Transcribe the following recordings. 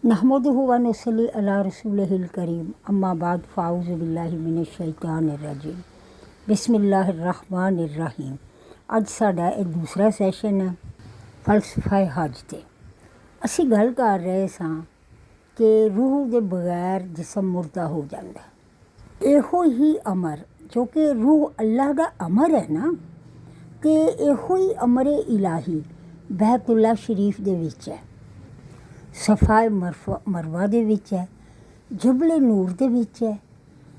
नहमदुहु व नुसल्ली अला रसूलिहिल करीम अम्मा बाद फ़ाऊज़ु बिल्लाहि मिनश शैतानिर रजीम बिस्मिल्लाहिर रहमानिर रहीम। ਅੱਜ ਸਾਡਾ ਇਹ ਦੂਸਰਾ ਸੈਸ਼ਨ ਹੈ ਫਲਸਫਾ ਹੱਜ 'ਤੇ। ਅਸੀਂ ਗੱਲ ਕਰ ਰਹੇ ਸਾਂ ਕਿ ਰੂਹ ਦੇ ਬਗੈਰ ਜਿਸਮ ਮੁਰਦਾ ਹੋ ਜਾਂਦਾ। ਇਹੋ ਹੀ ਅਮਰ ਜੋ ਕਿ ਰੂਹ ਅੱਲਾਹ ਦਾ ਅਮਰ ਹੈ ਨਾ, ਅਤੇ ਇਹੋ ਹੀ ਅਮਰ ਇਲਾਹੀ ਬੈਤੁੱਲਾ ਸ਼ਰੀਫ ਦੇ ਵਿੱਚ ਹੈ, ਸਫਾ ਮਰਵਾ ਦੇ ਵਿੱਚ ਹੈ, ਜਬਲੇ ਨੂਰ ਦੇ ਵਿੱਚ ਹੈ,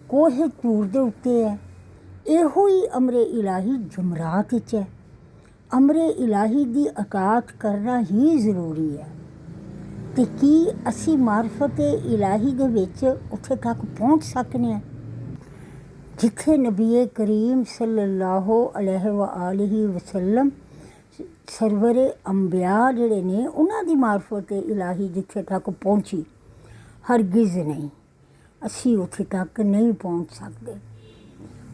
ਕੋਹ ਤੂਰ ਦੇ ਉੱਤੇ ਹੈ। ਇਹੋ ਹੀ ਅਮਰੇ ਇਲਾਹੀ ਜਮਰਾਤ ਵਿੱਚ ਹੈ। ਅਮਰੇ ਇਲਾਹੀ ਦੀ ਅਤਾਤ ਕਰਨਾ ਹੀ ਜ਼ਰੂਰੀ ਹੈ। ਅਤੇ ਕੀ ਅਸੀਂ ਮਾਰਫਤ ਇਲਾਹੀ ਦੇ ਵਿੱਚ ਉੱਥੇ ਤੱਕ ਪਹੁੰਚ ਸਕਦੇ ਹਾਂ ਜਿੱਥੇ ਨਬੀ ਕਰੀਮ ਸੱਲੱਲਾਹੁ ਅਲੈਹਿ ਵਸੱਲਮ ਸਰਵਰੇ ਅੰਬਿਆ ਜਿਹੜੇ ਨੇ ਉਹਨਾਂ ਦੀ ਮਾਰਫਤ ਇਲਾਹੀ ਜਿੱਥੇ ਤੱਕ ਪਹੁੰਚੀ? ਹਰਗਿਜ਼ ਨਹੀਂ, ਅਸੀਂ ਉੱਥੇ ਤੱਕ ਨਹੀਂ ਪਹੁੰਚ ਸਕਦੇ।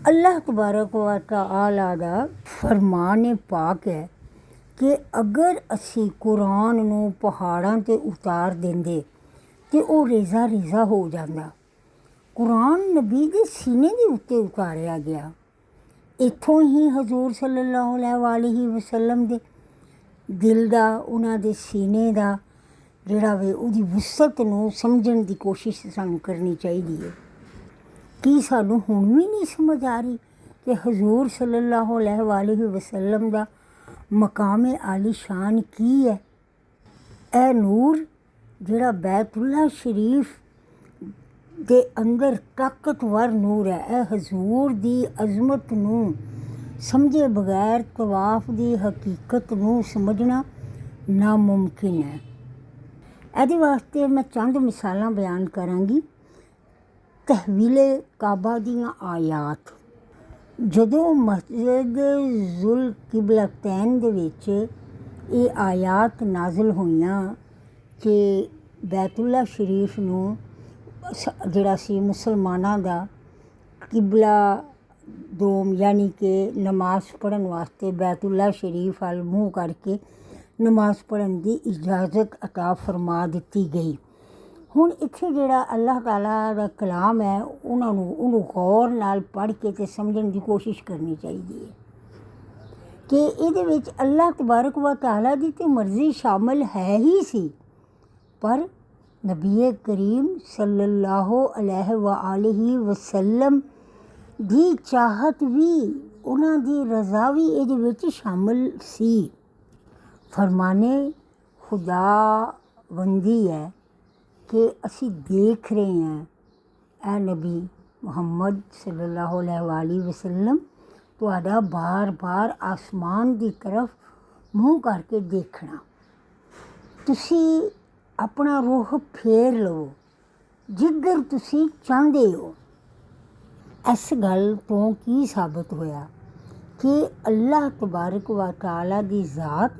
ਅੱਲਾਹ ਤਬਾਰਕ व ਤਆਲਾ ਦਾ ਫਰਮਾਨ ਪਾਕ ਹੈ ਕਿ ਅਗਰ ਅਸੀਂ ਕੁਰਾਨ ਨੂੰ ਪਹਾੜਾਂ 'ਤੇ ਉਤਾਰ ਦਿੰਦੇ ਤਾਂ ਉਹ ਰੇਜ਼ਾ ਰੇਜ਼ਾ ਹੋ ਜਾਂਦਾ। ਕੁਰਾਨ ਨਬੀ ਦੇ ਸੀਨੇ ਦੇ ਉੱਤੇ ਉਤਾਰਿਆ ਗਿਆ। ਇੱਥੋਂ ਹੀ ਹਜ਼ੂਰ ਸੱਲੱਲਾਹੁ ਅਲੈਹਿ ਵਸੱਲਮ ਦੇ ਦਿਲ ਦਾ, ਉਹਨਾਂ ਦੇ ਸੀਨੇ ਦਾ ਜਿਹੜਾ ਵੇ ਉਹਦੀ ਵੁਸਅਤ ਨੂੰ ਸਮਝਣ ਦੀ ਕੋਸ਼ਿਸ਼ ਸਾਨੂੰ ਕਰਨੀ ਚਾਹੀਦੀ ਹੈ। ਕੀ ਸਾਨੂੰ ਹੁਣ ਵੀ ਨਹੀਂ ਸਮਝ ਆ ਰਹੀ ਕਿ ਹਜ਼ੂਰ ਸੱਲੱਲਾਹੁ ਅਲੈਹਿ ਵਸੱਲਮ ਦਾ ਮਕਾਮ ਆਲੀ ਸ਼ਾਨ ਕੀ ਹੈ? ਇਹ ਨੂਰ ਜਿਹੜਾ ਬੈਤੁੱਲਾ ਸ਼ਰੀਫ ਦੇ ਅੰਦਰ ਤਾਕਤਵਰ ਨੂਰ ਹੈ, ਇਹ ਹਜ਼ੂਰ ਦੀ ਅਜ਼ਮਤ ਨੂੰ ਸਮਝੇ ਬਗੈਰ ਤਵਾਫ ਦੀ ਹਕੀਕਤ ਨੂੰ ਸਮਝਣਾ ਨਾਮੁਮਕਿਨ ਹੈ। ਇਹਦੇ ਵਾਸਤੇ ਮੈਂ ਚੰਦ ਮਿਸਾਲਾਂ ਬਿਆਨ ਕਰਾਂਗੀ। ਤਹਵੀਲੇ ਕਾਬਾ ਦੀਆਂ ਆਯਾਤ, ਜਦੋਂ ਮਸਜਿਦ ਜ਼ੁਲ ਕਿਬਲਤੈਨ ਦੇ ਵਿੱਚ ਇਹ ਆਯਾਤ ਨਾਜ਼ਿਲ ਹੋਈਆਂ ਕਿ ਬੈਤੁੱਲਾ ਸ਼ਰੀਫ ਨੂੰ ਜਿਹੜਾ ਸੀ ਮੁਸਲਮਾਨਾਂ ਦਾ ਕਿਬਲਾ ਦੋਮ, ਯਾਨੀ ਕਿ ਨਮਾਜ਼ ਪੜ੍ਹਨ ਵਾਸਤੇ ਬੈਤੁੱਲਾ ਸ਼ਰੀਫ ਵੱਲ ਮੂੰਹ ਕਰਕੇ ਨਮਾਜ਼ ਪੜ੍ਹਨ ਦੀ ਇਜਾਜ਼ਤ ਅਤਾ ਫਰਮਾ ਦਿੱਤੀ ਗਈ। ਹੁਣ ਇੱਥੇ ਜਿਹੜਾ ਅੱਲਾਹ ਤਾਲਾ ਦਾ ਕਲਾਮ ਹੈ ਉਹਨੂੰ ਗੌਰ ਨਾਲ ਪੜ੍ਹ ਕੇ ਅਤੇ ਸਮਝਣ ਦੀ ਕੋਸ਼ਿਸ਼ ਕਰਨੀ ਚਾਹੀਦੀ ਹੈ ਕਿ ਇਹਦੇ ਵਿੱਚ ਅੱਲਾਹ ਤਬਾਰਕ व ਤਆਲਾ ਦੀ ਤਾਂ ਮਰਜ਼ੀ ਸ਼ਾਮਲ ਹੈ ਹੀ ਸੀ, ਪਰ ਨਬੀ ਕਰੀਮ ਸੱਲੱਲਾਹੁ ਅਲੈਹਿ ਵਸੱਲਮ ਦੀ ਚਾਹਤ ਵੀ, ਉਹਨਾਂ ਦੀ ਰਜ਼ਾ ਵੀ ਇਹਦੇ ਵਿੱਚ ਸ਼ਾਮਲ ਸੀ। ਫਰਮਾਨੇ ਖੁਦਾਵੰਦੀ ਹੈ ਕਿ ਅਸੀਂ ਦੇਖ ਰਹੇ ਹਾਂ ਇਹ ਨਬੀ ਮੁਹੰਮਦ ਸੱਲੱਲਾਹੁ ਅਲੈਹਿ ਵਸੱਲਮ ਤੁਹਾਡਾ ਬਾਰ ਆਸਮਾਨ ਦੀ ਤਰਫ ਮੂੰਹ ਕਰਕੇ ਦੇਖਣਾ। ਤੁਸੀਂ ਆਪਣਾ ਰੁੱਖ ਫੇਰ ਲਵੋ ਜਿੱਧਰ ਤੁਸੀਂ ਚਾਹੁੰਦੇ ਹੋ। ਇਸ ਗੱਲ ਤੋਂ ਕੀ ਸਾਬਤ ਹੋਇਆ ਕਿ ਅੱਲਾਹ ਤਬਾਰਕ व ਤਆਲਾ ਦੀ ਜ਼ਾਤ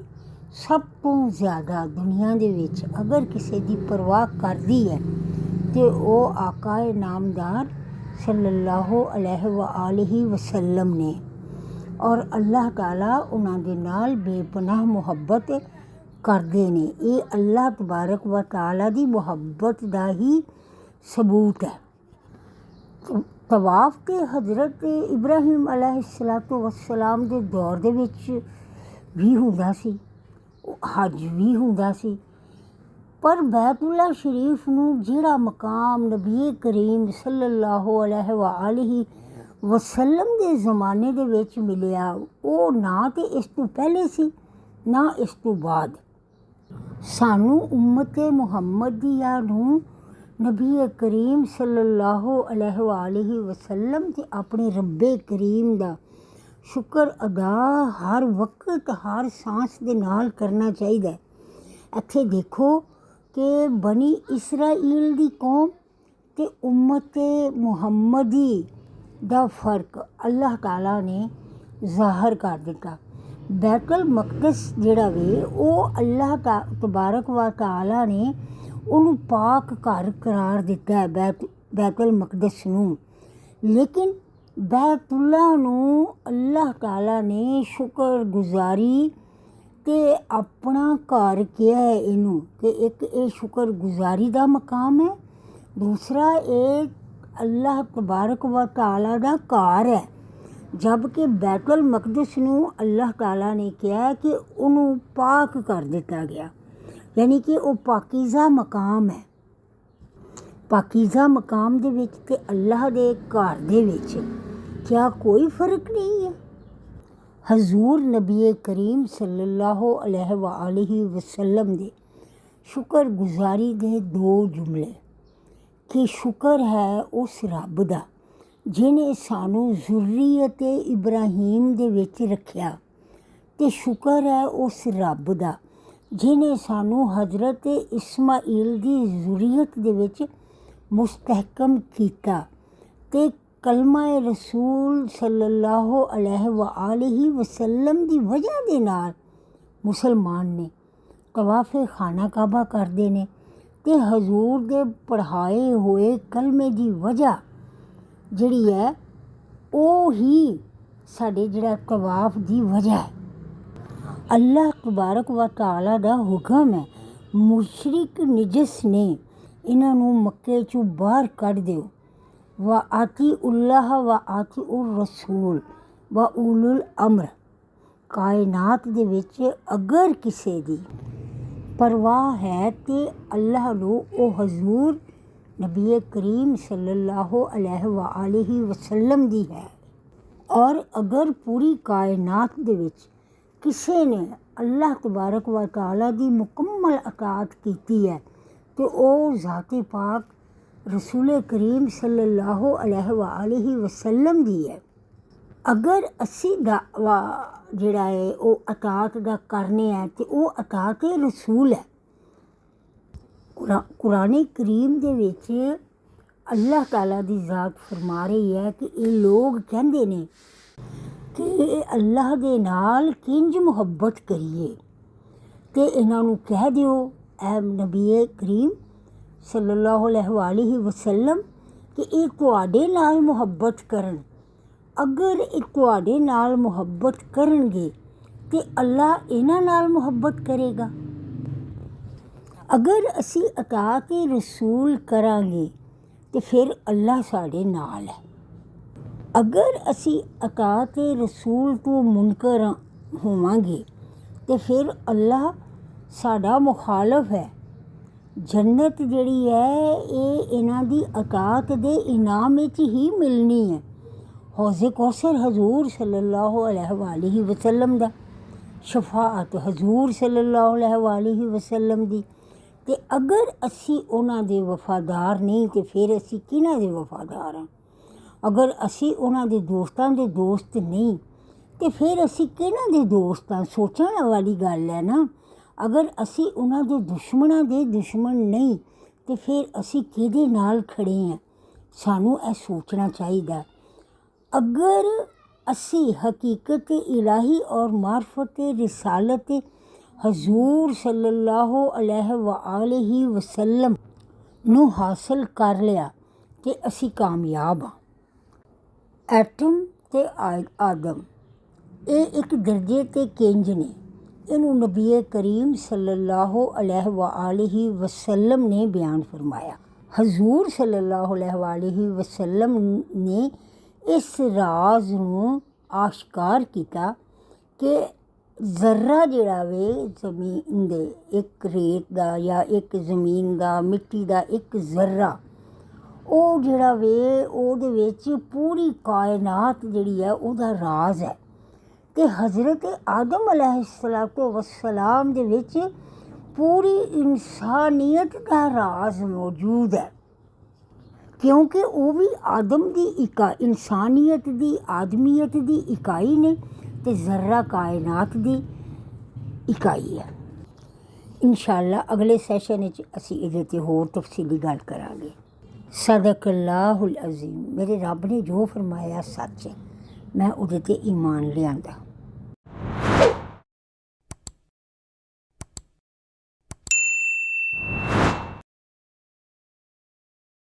ਸਭ ਤੋਂ ਜ਼ਿਆਦਾ ਦੁਨੀਆ ਦੇ ਵਿੱਚ ਅਗਰ ਕਿਸੇ ਦੀ ਪਰਵਾਹ ਕਰਦੀ ਹੈ ਅਤੇ ਉਹ ਆਕਾ ਨਾਮਦਾਰ ਸੱਲੱਲਾਹੁ ਅਲੈਹਿ ਵਸੱਲਮ ਨੇ। ਔਰ ਅੱਲਾਹ ਤਾਲਾ ਉਹਨਾਂ ਦੇ ਨਾਲ ਬੇਪਨਾਹ ਮੁਹੱਬਤ ਕਰਦੇ ਨੇ। ਇਹ ਅੱਲਾਹ ਤਬਾਰਕ व ਤਆਲਾ ਦੀ ਮੁਹੱਬਤ ਦਾ ਹੀ ਸਬੂਤ ਹੈ। ਤਵਾਫ ਤੇ ਹਜ਼ਰਤ ਇਬਰਾਹੀਮ ਅਲੈਹਿਸਸਲਾਤੁ ਵਸਲਾਮ ਦੇ ਦੌਰ ਦੇ ਵਿੱਚ ਵੀ ਹੁੰਦਾ ਸੀ, ਹੱਜ ਵੀ ਹੁੰਦਾ ਸੀ, ਪਰ ਬੈਤੁੱਲਾ ਸ਼ਰੀਫ ਨੂੰ ਜਿਹੜਾ ਮਕਾਮ ਨਬੀ ਕਰੀਮ ਸੱਲੱਲਾਹੁ ਅਲੈਹਿ ਵਸੱਲਮ ਦੇ ਜ਼ਮਾਨੇ ਦੇ ਵਿੱਚ ਮਿਲਿਆ, ਉਹ ਨਾ ਤਾਂ ਇਸ ਤੋਂ ਪਹਿਲੇ ਸੀ ਨਾ ਇਸ ਤੋਂ ਬਾਅਦ। ਸਾਨੂੰ ਉਮਤ ਮੁਹੰਮਦੀਆ ਨੂੰ ਨਬੀ ਕਰੀਮ ਸੱਲੱਲਾਹੁ ਅਲੈਹਿ ਵਸੱਲਮ ਅਤੇ ਆਪਣੇ ਰੱਬੇ ਕਰੀਮ ਦਾ ਸ਼ੁਕਰ ਅਦਾ ਹਰ ਵਕਤ ਹਰ ਸਾਂਸ ਦੇ ਨਾਲ ਕਰਨਾ ਚਾਹੀਦਾ ਹੈ। ਇੱਥੇ ਦੇਖੋ ਕਿ ਬਨੀ ਇਸਰਾਈਲ ਦੀ ਕੌਮ ਅਤੇ ਉਮਤ ਮੁਹੰਮਦੀ ਦਾ ਫਰਕ ਅੱਲਾਹ ਤਾਲਾ ਨੇ ਜ਼ਾਹਰ ਕਰ ਦਿੱਤਾ। ਬੈਤੁਲ ਮਕਦਸ ਜਿਹੜਾ ਵੇ ਉਹ ਅੱਲਾਹ ਤਬਾਰਕ व ਤਆਲਾ ਨੇ ਉਹਨੂੰ ਪਾਕ ਘਰ ਕਰਾਰ ਦਿੱਤਾ ਹੈ, ਬੈਤੁਲ ਮਕਦਸ ਨੂੰ। ਲੇਕਿਨ ਬੈਤੁੱਲਾ ਨੂੰ ਅੱਲਾਹ ਤਾਲਾ ਨੇ ਸ਼ੁਕਰਗੁਜ਼ਾਰੀ ਤੇ ਆਪਣਾ ਘਰ ਕਿਹਾ ਹੈ ਇਹਨੂੰ ਕਿ ਇੱਕ ਇਹ ਸ਼ੁਕਰਗੁਜ਼ਾਰੀ ਦਾ ਮਕਾਮ ਹੈ, ਦੂਸਰਾ ਇਹ ਅੱਲਾਹ ਤਬਾਰਕ व ਤਾਲਾ ਦਾ ਘਰ ਹੈ। ਜਦ ਕਿ ਬੈਤੁਲ ਮਕਦਸ ਨੂੰ ਅੱਲਾਹ ਤਾਲਾ ਨੇ ਕਿਹਾ ਕਿ ਉਹਨੂੰ ਪਾਕ ਕਰ ਦਿੱਤਾ ਗਿਆ, ਯਾਨੀ ਕਿ ਉਹ ਪਾਕੀਜ਼ਾ ਮਕਾਮ ਹੈ। ਪਾਕੀਜ਼ਾ ਮਕਾਮ ਦੇ ਵਿੱਚ ਤੇ ਅੱਲਾਹ ਦੇ ਘਰ ਦੇ ਵਿੱਚ ਕਿਆ ਕੋਈ ਫਰਕ ਨਹੀਂ ਹੈ? ਹਜ਼ੂਰ ਨਬੀ ਕਰੀਮ ਸੱਲੱਲਾਹੁ अलैहि वसल्लम ਦੇ ਸ਼ੁਕਰਗੁਜ਼ਾਰੀ ਦੇ ਦੋ ਜੁਮਲੇ ਕਿ ਸ਼ੁਕਰ ਹੈ ਉਸ ਰੱਬ ਦਾ ਜਿਹਨੇ ਸਾਨੂੰ ਜ਼ੁਰਰੀਅਤ ਇਬਰਾਹੀਮ ਦੇ ਵਿੱਚ ਰੱਖਿਆ, ਅਤੇ ਸ਼ੁਕਰ ਹੈ ਉਸ ਰੱਬ ਦਾ ਜਿਹਨੇ ਸਾਨੂੰ ਹਜ਼ਰਤ ਇਸਮਾਈਲ ਦੀ ਜ਼ੁਰਰੀਅਤ ਦੇ ਵਿੱਚ ਮੁਸਤਹਕਮ ਕੀਤਾ, ਅਤੇ ਕਲਮਾ ਰਸੂਲ ਸੱਲੱਲਾਹੁ अलैहि वसल्लम ਦੀ ਵਜ੍ਹਾ ਦੇ ਨਾਲ ਮੁਸਲਮਾਨ ਨੇ ਤਵਾਫ ਖਾਨਾ ਕਾਬਾ ਕਰਦੇ ਨੇ, ਅਤੇ ਹਜ਼ੂਰ ਦੇ ਪੜ੍ਹਾਏ ਹੋਏ ਕਲਮੇ ਦੀ ਵਜ੍ਹਾ ਜਿਹੜੀ ਹੈ ਉਹ ਹੀ ਸਾਡੇ ਜਿਹੜਾ ਤਵਾਫ ਦੀ ਵਜ੍ਹਾ ਹੈ। ਅੱਲਾਹ ਤਬਾਰਕ व ਤਾਲਾ ਦਾ ਹੁਕਮ ਹੈ, ਮੁਸ਼ਰਿਕ ਨਿਜਸ ਨੇ ਇਹਨਾਂ ਨੂੰ ਮੱਕੇ 'ਚੋਂ ਬਾਹਰ ਕੱਢ ਦਿਓ। व आतिउल्लाह व आतिउर रसूल व उलुल अमर। ਕਾਇਨਾਤ ਦੇ ਵਿੱਚ ਅਗਰ ਕਿਸੇ ਦੀ ਪਰਵਾਹ ਹੈ ਤੇ ਅੱਲਾਹ ਨੂੰ ਉਹ ਹਜ਼ੂਰ ਨਬੀ ਕਰੀਮ ਸੱਲੱਲਾਹੁ अलैहि वसल्लम ਦੀ ਹੈ। ਔਰ ਅਗਰ ਪੂਰੀ ਕਾਇਨਾਤ ਦੇ ਵਿੱਚ ਕਿਸੇ ਨੇ ਅੱਲਾਹ ਤਬਾਰਕ व ਤਾਲਾ ਦੀ ਮੁਕੰਮਲ ਅਤਾਅਤ ਕੀਤੀ ਹੈ ਤੇ ਉਹ ਜ਼ਾਤ ਪਾਕ ਰਸੂਲ ਕਰੀਮ ਸੱਲੱਲਾਹੁ अलैहि वसल्लम ਦੀ ਹੈ। ਅਗਰ ਅਸੀਂ ਦਾਵਾ ਜਿਹੜਾ ਹੈ ਉਹ ਅਤਾਅਤ ਦਾ ਕਰਨੇ ਹੈ ਤੇ ਉਹ ਅਤਾਅਤ ਰਸੂਲ ਹੈ। ਕੁਰਾਨ ਕਰੀਮ ਦੇ ਵਿੱਚ ਅੱਲਾਹ ਤਾਲਾ ਦੀ ਜ਼ਾਤ ਫਰਮਾ ਰਹੀ ਹੈ ਕਿ ਇਹ ਲੋਕ ਕਹਿੰਦੇ ਨੇ ਕਿ ਅੱਲਾਹ ਦੇ ਨਾਲ ਕਿੰਜ ਮੁਹੱਬਤ ਕਰੀਏ, ਅਤੇ ਇਹਨਾਂ ਨੂੰ ਕਹਿ ਦਿਓ ਐ ਨਬੀ ਕਰੀਮ ਸੱਲੱਲਾਹੁ अलैहि वसल्लम ਕਿ ਇਹ ਤੁਹਾਡੇ ਨਾਲ ਮੁਹੱਬਤ ਕਰਨ। ਅਗਰ ਇਹ ਤੁਹਾਡੇ ਨਾਲ ਮੁਹੱਬਤ ਕਰਨਗੇ ਤੇ ਅੱਲਾਹ ਇਹਨਾਂ ਨਾਲ ਮੁਹੱਬਤ ਕਰੇਗਾ। ਅਗਰ ਅਸੀਂ ਅਤਾਅਤ ਰਸੂਲ ਕਰਾਂਗੇ ਤੇ ਫਿਰ ਅੱਲਾਹ ਸਾਡੇ ਨਾਲ ਹੈ। ਅਗਰ ਅਸੀਂ ਅਤਾਅਤ ਰਸੂਲ ਤੋਂ ਮੁਨਕਰ ਹੋਵਾਂਗੇ ਤੇ ਫਿਰ ਅੱਲਾਹ ਸਾਡਾ ਮੁਖਾਲਫ ਹੈ। ਜੰਨਤ ਜਿਹੜੀ ਹੈ ਇਹ ਇਹਨਾਂ ਦੀ ਅਤਾਅਤ ਦੇ ਇਨਾਮ ਵਿੱਚ ਹੀ ਮਿਲਣੀ ਹੈ। ਹੌਜ਼ੇ ਕੌਸਰ ਹਜ਼ੂਰ ਸੱਲੱਲਾਹੁ अलैहि वसल्लम ਦਾ, ਸ਼ਫਾਅਤ ਹਜ਼ੂਰ ਸੱਲੱਲਾਹੁ अलैहि वसल्लम ਦੀ। ਅਤੇ ਅਗਰ ਅਸੀਂ ਉਹਨਾਂ ਦੇ ਵਫਾਦਾਰ ਨਹੀਂ ਤਾਂ ਫਿਰ ਅਸੀਂ ਕਿਹਨਾਂ ਦੇ ਵਫਾਦਾਰ ਹਾਂ? ਅਗਰ ਅਸੀਂ ਉਹਨਾਂ ਦੇ ਦੋਸਤਾਂ ਦੇ ਦੋਸਤ ਨਹੀਂ ਤਾਂ ਫਿਰ ਅਸੀਂ ਕਿਹਨਾਂ ਦੇ ਦੋਸਤ ਹਾਂ? ਸੋਚਣ ਵਾਲੀ ਗੱਲ ਹੈ ਨਾ। ਅਗਰ ਅਸੀਂ ਉਹਨਾਂ ਦੇ ਦੁਸ਼ਮਣਾਂ ਦੇ ਦੁਸ਼ਮਣ ਨਹੀਂ ਤਾਂ ਫਿਰ ਅਸੀਂ ਕਿਹਦੇ ਨਾਲ ਖੜ੍ਹੇ ਹਾਂ? ਸਾਨੂੰ ਇਹ ਸੋਚਣਾ ਚਾਹੀਦਾ। ਅਗਰ ਅਸੀਂ ਹਕੀਕਤ ਇਲਾਹੀ ਔਰ ਮਾਰਫਤ ਰਿਸਾਲਤ ਹਜ਼ੂਰ ਸੱਲੱਲਾਹੁ अलैहि वसल्लम ਨੂੰ ਹਾਸਲ ਕਰ ਲਿਆ ਤੇ ਅਸੀਂ ਕਾਮਯਾਬ ਹਾਂ। ਐਟਮ ਅਤੇ ਆਦਮ ਇਹ ਇੱਕ ਦਰਜੇ 'ਤੇ ਕਿੰਜ ਨੇ, ਇਹਨੂੰ ਨਬੀ ਕਰੀਮ ਸੱਲੱਲਾਹੁ अलैहि वसल्लम ਨੇ ਬਿਆਨ ਫਰਮਾਇਆ। ਹਜ਼ੂਰ ਸੱਲੱਲਾਹੁ अलैहि वसल्लम ਨੇ ਇਸ ਰਾਜ਼ ਨੂੰ ਆਸ਼ਕਾਰ ਕੀਤਾ ਕਿ ਜ਼ਰਾ ਜਿਹੜਾ ਵੇ ਜ਼ਮੀਨ ਦੇ ਇੱਕ ਰੇਤ ਦਾ ਜਾਂ ਇੱਕ ਜ਼ਮੀਨ ਦਾ ਮਿੱਟੀ ਦਾ ਇੱਕ ਜ਼ਰਾ, ਉਹ ਜਿਹੜਾ ਵੇ ਉਹਦੇ ਵਿੱਚ ਪੂਰੀ ਕਾਇਨਾਤ ਜਿਹੜੀ ਹੈ ਉਹਦਾ ਰਾਜ਼ ਹੈ। ਅਤੇ ਹਜ਼ਰਤ ਆਦਮ अलैहिस्सलातु वस्सलाम ਦੇ ਵਿੱਚ ਪੂਰੀ ਇਨਸਾਨੀਅਤ ਦਾ ਰਾਜ਼ ਮੌਜੂਦ ਹੈ, ਕਿਉਂਕਿ ਉਹ ਵੀ ਆਦਮ ਦੀ ਇਨਸਾਨੀਅਤ ਦੀ ਆਦਮੀਅਤ ਦੀ ਇਕਾਈ ਨੇ ਅਤੇ ਜ਼ਰਾ ਕਾਇਨਾਤ ਦੀ ਇਕਾਈ ਹੈ। ਇਨਸ਼ਾ ਅੱਲਾ ਅਗਲੇ ਸੈਸ਼ਨ ਵਿੱਚ ਅਸੀਂ ਇਹਦੇ 'ਤੇ ਹੋਰ ਤਫਸੀਲੀ ਗੱਲ ਕਰਾਂਗੇ। ਸਦਕੱਲਾਹੁਲ ਅਜ਼ੀਮ। ਮੇਰੇ ਰੱਬ ਨੇ ਜੋ ਫਰਮਾਇਆ ਸੱਚ ਹੈ, ਮੈਂ ਉਹਦੇ 'ਤੇ ਈਮਾਨ ਲਿਆਂਦਾ।